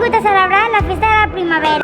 vingut a celebrar la festa de la primavera.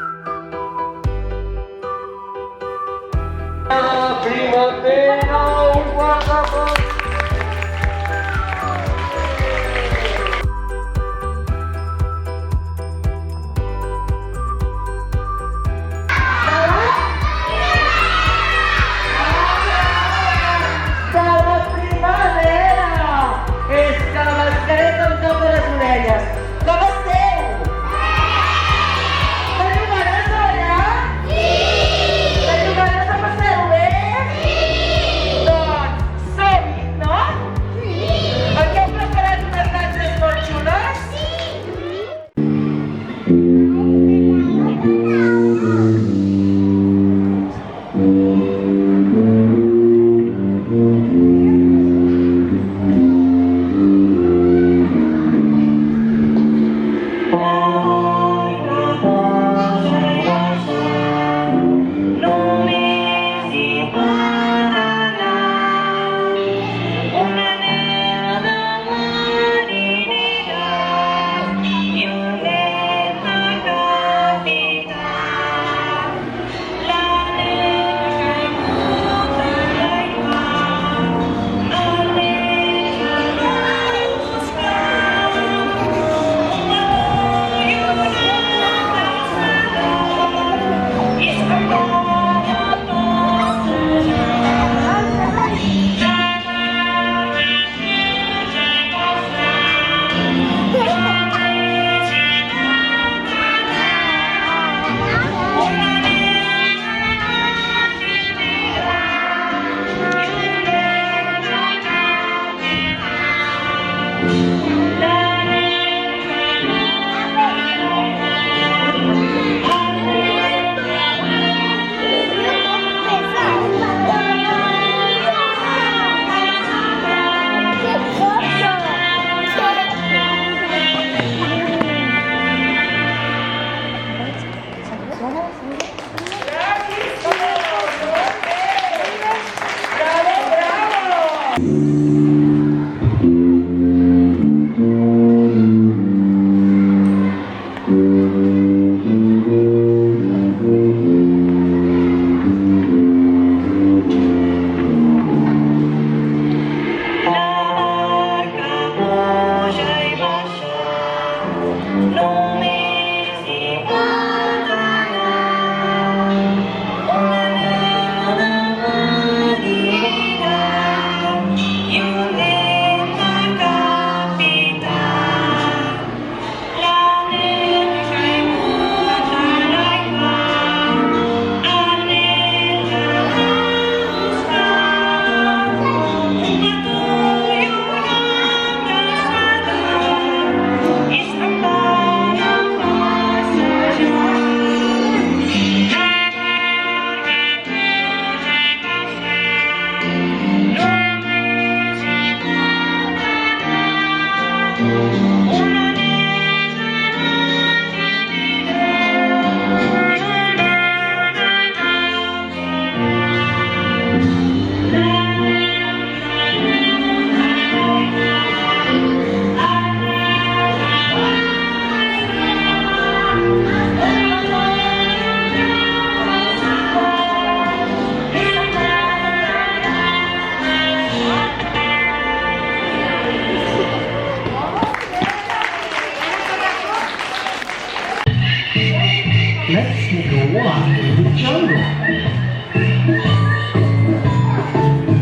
Let's take a walk in the jungle.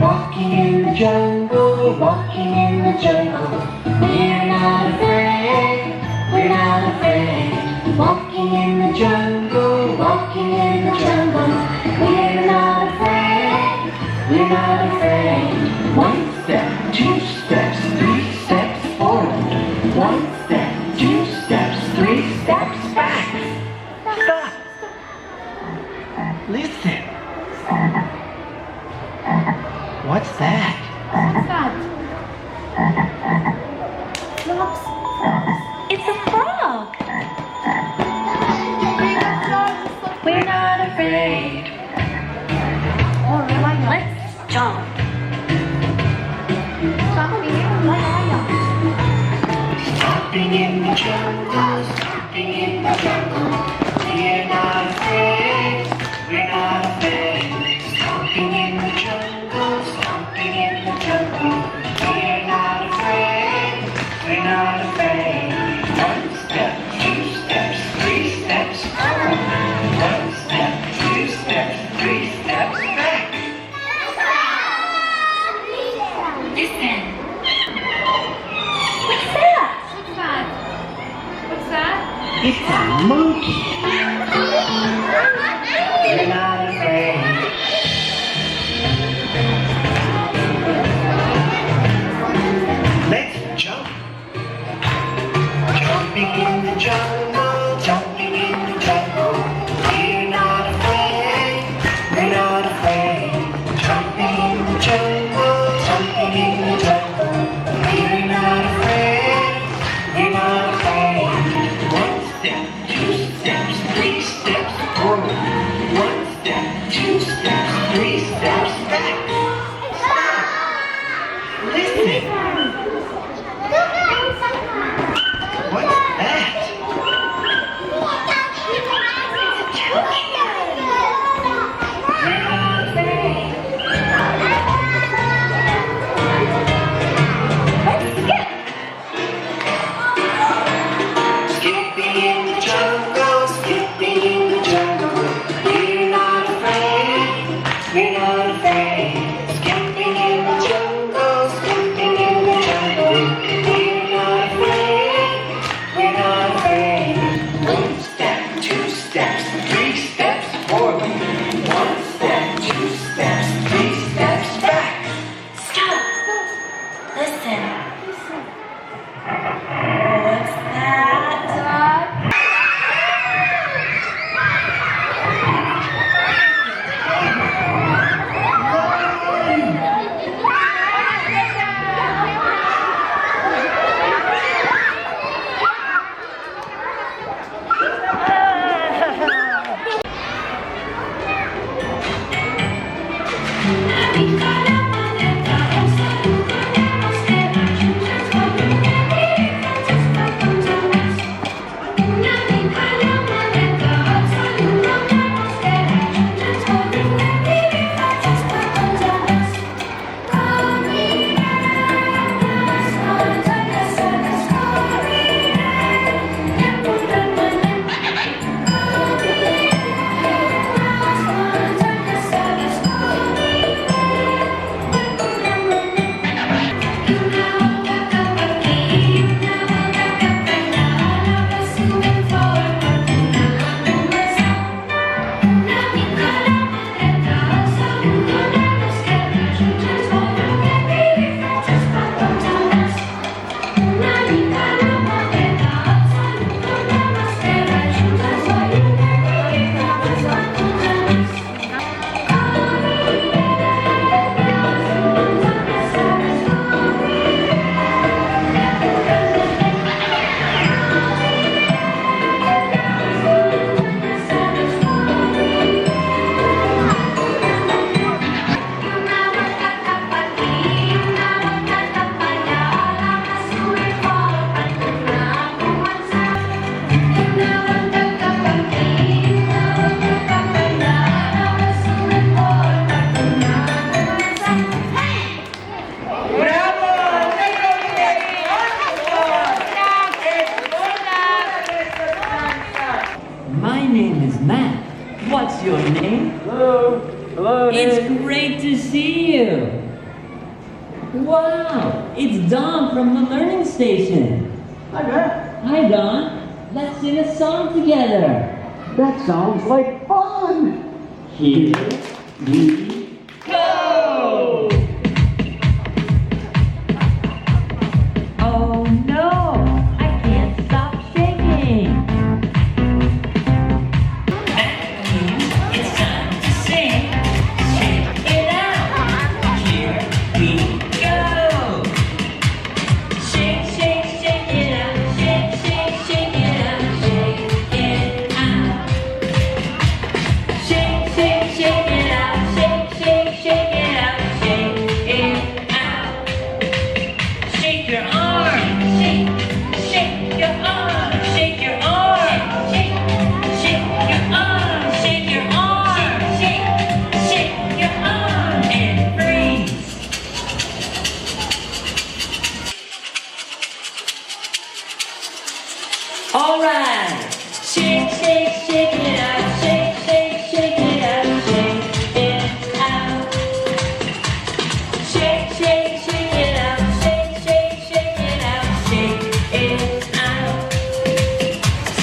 Walking in the jungle, walking in the jungle. We're not afraid, we're not afraid. Walking in the jungle, walking in the jungle. We're not afraid, we're not afraid. One step, two steps, three steps forward. One step, two steps, three steps back. Stop! Listen. What's that? It's a frog. We're not afraid. Let's jump. Stopping in the jungle, stopping in the jungle. We're not afraid. We're not afraid. Stomping in the jungle. Stomping in the jungle. We're not afraid. We're not afraid. One step, two steps, three steps forward. One step, two steps, three steps back. Listen. What's that? What's that? It's a monkey. We're not afraid. Let's jump. Jumping in the jungle, jumping in the jungle. We're not afraid. We're not afraid. Jumping in the jungle, jumping in the jungle. We're not afraid. We're not afraid. One step, two steps, three steps forward. One step, two steps, three steps back. Stop. Listen. What's that? We're not afraid. Skipping in the jungle, skipping in the jungle. We're not afraid, we're not afraid. Skipping in the jungle, skipping in the jungle. We're not afraid, we're not afraid. One step, two steps, three steps forward. One step, two steps, three steps back. Stop. Listen. What's that? My name is Matt. What's your name? Hello. Hello. It's great to see you. Wow, it's Don from the Learning Station. Hi, Matt. Hi, Don. Let's sing a song together. That sounds like fun. Here we go. Oh no, I can't stop shaking. That means it's time to sing. Shake it out. Here we go. Shake, shake, shake it out. Shake, shake, shake it out. Shake it out. Shake, shake, shake it out. Shake, All right. Shake, shake, shake it out. Shake, shake, shake it out. Shake it out. Shake, shake, shake it out. Shake, shake, shake it out. Shake it out.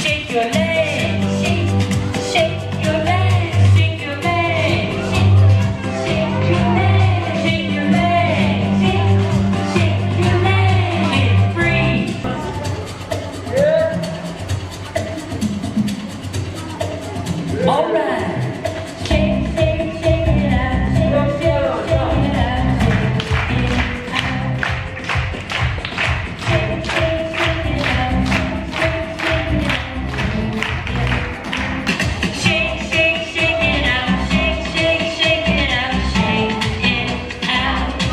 Shake your legs. Shake, shake your legs. Shake your legs. Shake your legs. Shake your legs. Shake your legs. And freeze. All right. Shake, shake, shake it out. Shake, shake, shake it out. Shake it out. Shake, shake, shake it out. Shake, shake, shake it out. Shake, shake, shake it out. Shake it out.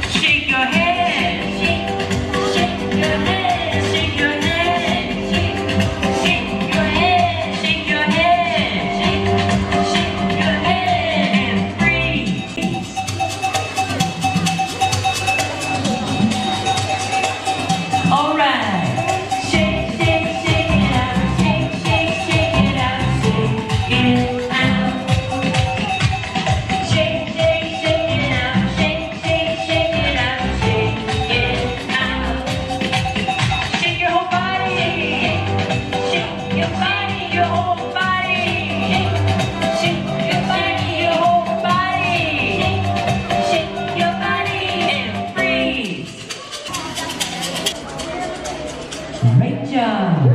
Shake your head. Shake your head. Shake your head. Shake your head. Shake your head. Shake your head and freeze. All right. Shake, shake, shake it out. Shake, shake, shake it out. Shake it out. Shake, shake, shake it out. Shake, shake, shake it out. Shake it out. Shake your whole body. Shake your body, your whole body. Shake your body, your whole body. Shake your body and freeze. Great job.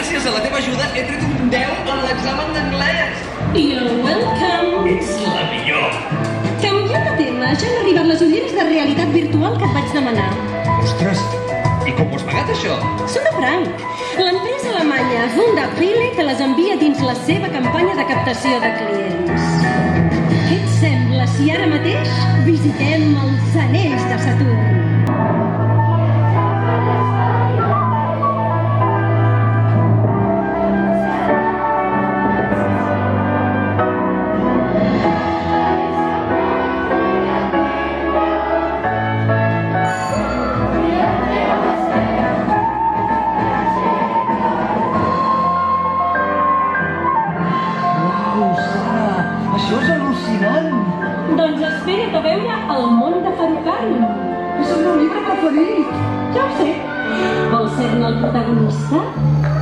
gràcies a la teva ajuda he tret un 10 en l'examen d'anglès. You're welcome. Ets la millor. Canviant de tema, ja han arribat les ulleres de realitat virtual que et vaig demanar. Ostres, i com ho has pagat, això? Són de franc. L'empresa alemanya Wunderpille te les envia dins la seva campanya de captació de clients. Què et sembla si ara mateix visitem els anells de Saturn? al món de Farukan. És el meu llibre preferit. Ja ho sé. Vols ser-ne el protagonista?